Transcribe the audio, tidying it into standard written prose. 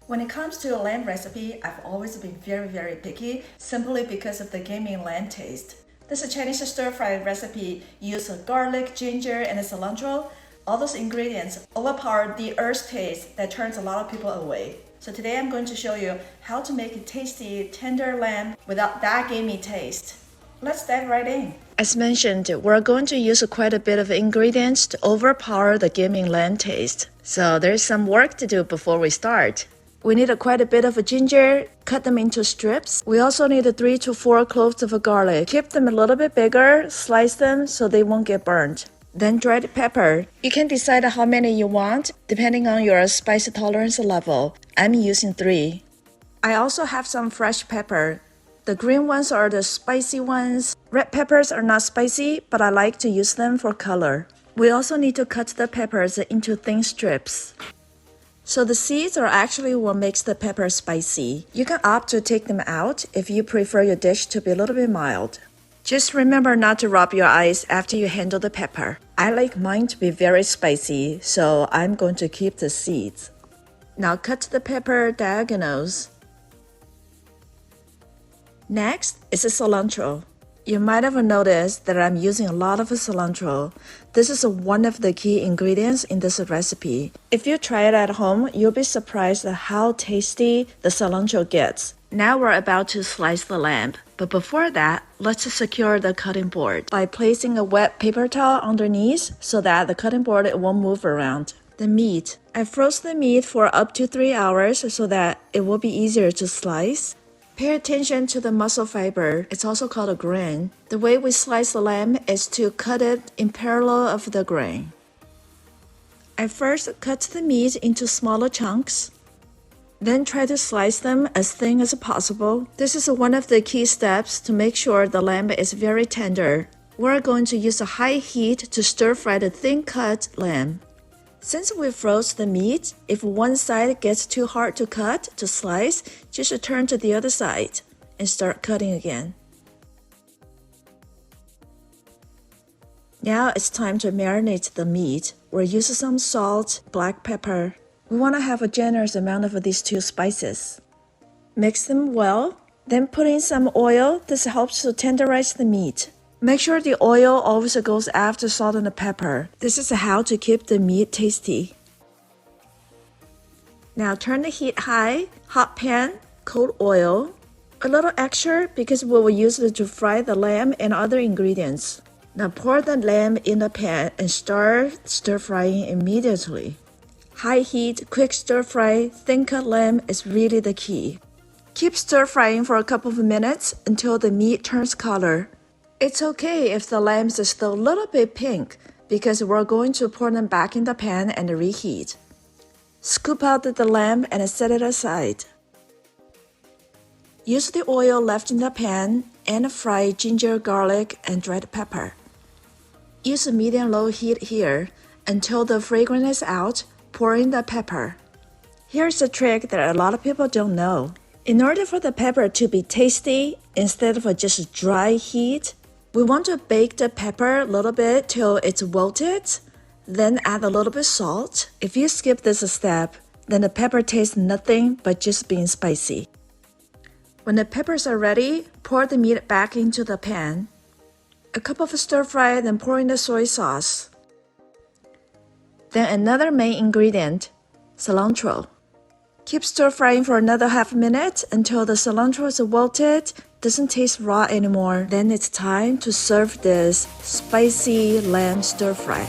When it comes to a lamb recipe, I've always been very picky simply because of the gamey lamb taste. This is a Chinese stir-fry recipe. Use garlic, ginger, and cilantro. All those ingredients overpower the earth taste that turns a lot of people away. So today I'm going to show you how to make a tasty, tender lamb without that gamey taste. Let's dive right in. As mentioned, we're going to use quite a bit of ingredients to overpower the gamey lamb taste. So there's some work to do before we start. We need quite a bit of ginger, cut them into strips. We also need 3 to 4 cloves of garlic. Keep them a little bit bigger, slice them so they won't get burnt. Then dried pepper. You can decide how many you want depending on your spice tolerance level. I'm using 3. I also have some fresh pepper. The green ones are the spicy ones. Red peppers are not spicy, but I like to use them for color. We also need to cut the peppers into thin strips. So the seeds are actually what makes the pepper spicy. You can opt to take them out if you prefer your dish to be a little bit mild. Just remember not to rub your eyes after you handle the pepper. I like mine to be very spicy, so I'm going to keep the seeds. Now cut the pepper diagonals. Next is the cilantro. You might have noticed that I'm using a lot of cilantro. This is one of the key ingredients in this recipe. If you try it at home, you'll be surprised at how tasty the cilantro gets. Now we're about to slice the lamb. But before that, let's secure the cutting board by placing a wet paper towel underneath so that the cutting board won't move around. The meat. I froze the meat for up to 3 hours so that it will be easier to slice. Pay attention to the muscle fiber. It's also called a grain. The way we slice the lamb is to cut it in parallel of the grain. I first cut the meat into smaller chunks. Then try to slice them as thin as possible. This is one of the key steps to make sure the lamb is very tender. We're going to use a high heat to stir fry the thin cut lamb. Since we froze the meat, if one side gets too hard to cut, to slice, just turn to the other side and start cutting again. Now it's time to marinate the meat. We're using some salt, black pepper. We want to have a generous amount of these 2 spices. Mix them well, then put in some oil. This helps to tenderize the meat. Make sure the oil always goes after salt and pepper. This is how to keep the meat tasty. Now turn the heat high, hot pan, cold oil. A little extra because we will use it to fry the lamb and other ingredients. Now pour the lamb in the pan and start stir frying immediately. High heat, quick stir fry, thin cut lamb is really the key. Keep stir frying for a couple of minutes until the meat turns color. It's okay if the lamb is still a little bit pink because we're going to pour them back in the pan and reheat. Scoop out the lamb and set it aside. Use the oil left in the pan and fry ginger, garlic, and dried pepper. Use a medium-low heat here until the fragrance is out. Pour in the pepper. Here's a trick that a lot of people don't know. In order for the pepper to be tasty, instead of just dry heat, we want to bake the pepper a little bit till it's wilted, then add a little bit salt. If you skip this step, then the pepper tastes nothing but just being spicy. When the peppers are ready, pour the meat back into the pan. A cup of stir fry, then pour in the soy sauce. Then another main ingredient, cilantro. Keep stir frying for another half minute until the cilantro is wilted, doesn't taste raw anymore. Then it's time to serve this spicy lamb stir fry.